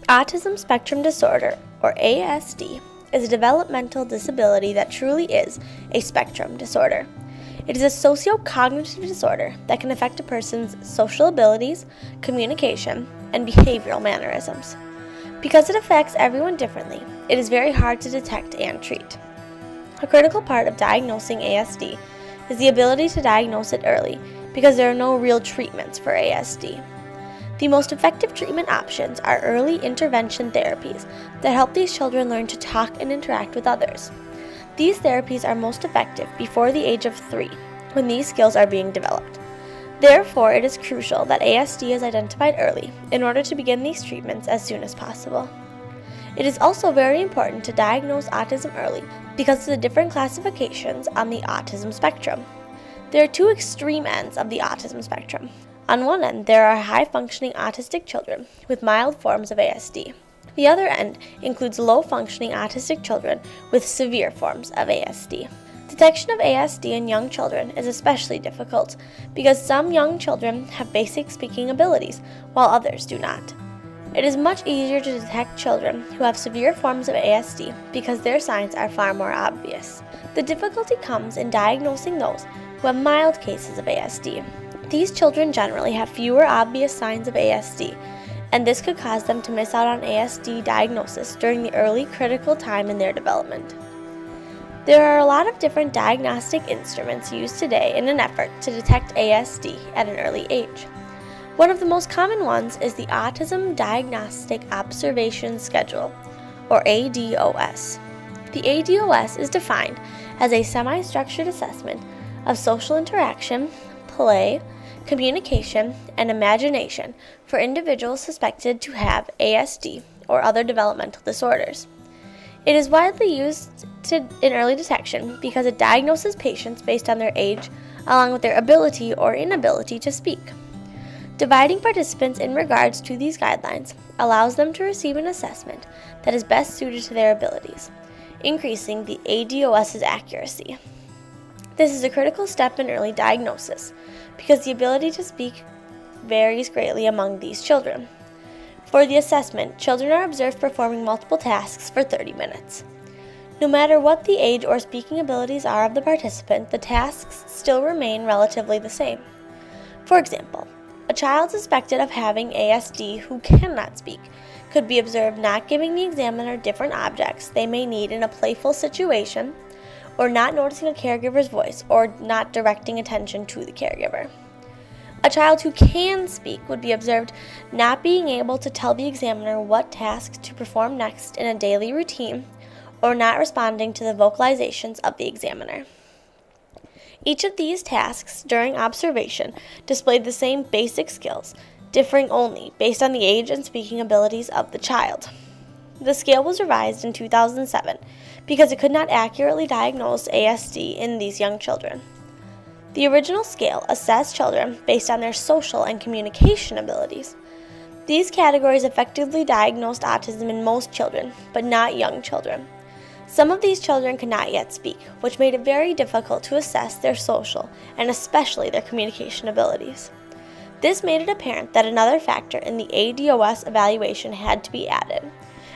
Autism spectrum disorder, or ASD, is a developmental disability that truly is a spectrum disorder. It is a socio-cognitive disorder that can affect a person's social abilities, communication, and behavioral mannerisms. Because it affects everyone differently, it is very hard to detect and treat. A critical part of diagnosing ASD is the ability to diagnose it early, because there are no real treatments for ASD. The most effective treatment options are early intervention therapies that help these children learn to talk and interact with others. These therapies are most effective before the age of 3, when these skills are being developed. Therefore, it is crucial that ASD is identified early in order to begin these treatments as soon as possible. It is also very important to diagnose autism early because of the different classifications on the autism spectrum. There are two extreme ends of the autism spectrum. On one end, there are high-functioning autistic children with mild forms of ASD. The other end includes low-functioning autistic children with severe forms of ASD. Detection of ASD in young children is especially difficult because some young children have basic speaking abilities while others do not. It is much easier to detect children who have severe forms of ASD because their signs are far more obvious. The difficulty comes in diagnosing those who have mild cases of ASD. These children generally have fewer obvious signs of ASD, and this could cause them to miss out on ASD diagnosis during the early critical time in their development. There are a lot of different diagnostic instruments used today in an effort to detect ASD at an early age. One of the most common ones is the Autism Diagnostic Observation Schedule, or ADOS. The ADOS is defined as a semi-structured assessment of social interaction, play, communication, and imagination for individuals suspected to have ASD or other developmental disorders. It is widely used in early detection because it diagnoses patients based on their age along with their ability or inability to speak. Dividing participants in regards to these guidelines allows them to receive an assessment that is best suited to their abilities, increasing the ADOS's accuracy. This is a critical step in early diagnosis because the ability to speak varies greatly among these children. For the assessment, children are observed performing multiple tasks for 30 minutes. No matter what the age or speaking abilities are of the participant, the tasks still remain relatively the same. For example, a child suspected of having ASD who cannot speak could be observed not giving the examiner different objects they may need in a playful situation, or not noticing a caregiver's voice, or not directing attention to the caregiver. A child who can speak would be observed not being able to tell the examiner what task to perform next in a daily routine, or not responding to the vocalizations of the examiner. Each of these tasks during observation displayed the same basic skills, differing only based on the age and speaking abilities of the child. The scale was revised in 2007 because it could not accurately diagnose ASD in these young children. The original scale assessed children based on their social and communication abilities. These categories effectively diagnosed autism in most children, but not young children. Some of these children could not yet speak, which made it very difficult to assess their social and especially their communication abilities. This made it apparent that another factor in the ADOS evaluation had to be added,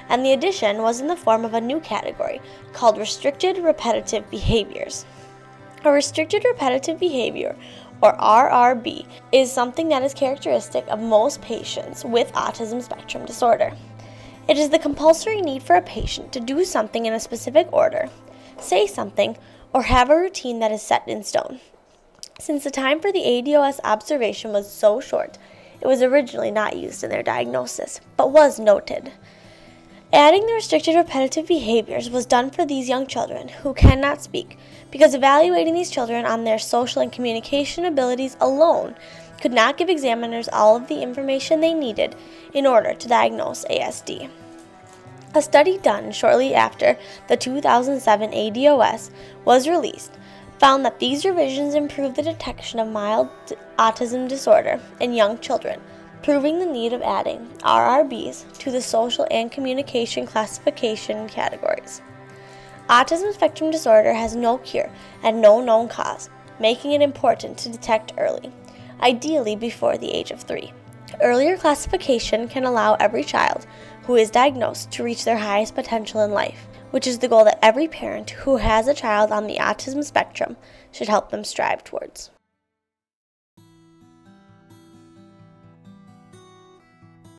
and the addition was in the form of a new category called restricted repetitive behaviors. A restricted repetitive behavior, or RRB, is something that is characteristic of most patients with autism spectrum disorder. It is the compulsory need for a patient to do something in a specific order, say something, or have a routine that is set in stone. Since the time for the ADOS observation was so short, it was originally not used in their diagnosis, but was noted. Adding the restricted repetitive behaviors was done for these young children who cannot speak because evaluating these children on their social and communication abilities alone could not give examiners all of the information they needed in order to diagnose ASD. A study done shortly after the 2007 ADOS was released found that these revisions improved the detection of mild autism disorder in young children, proving the need of adding RRBs to the social and communication classification categories. Autism spectrum disorder has no cure and no known cause, making it important to detect early, ideally before the age of 3. Earlier classification can allow every child who is diagnosed to reach their highest potential in life, which is the goal that every parent who has a child on the autism spectrum should help them strive towards.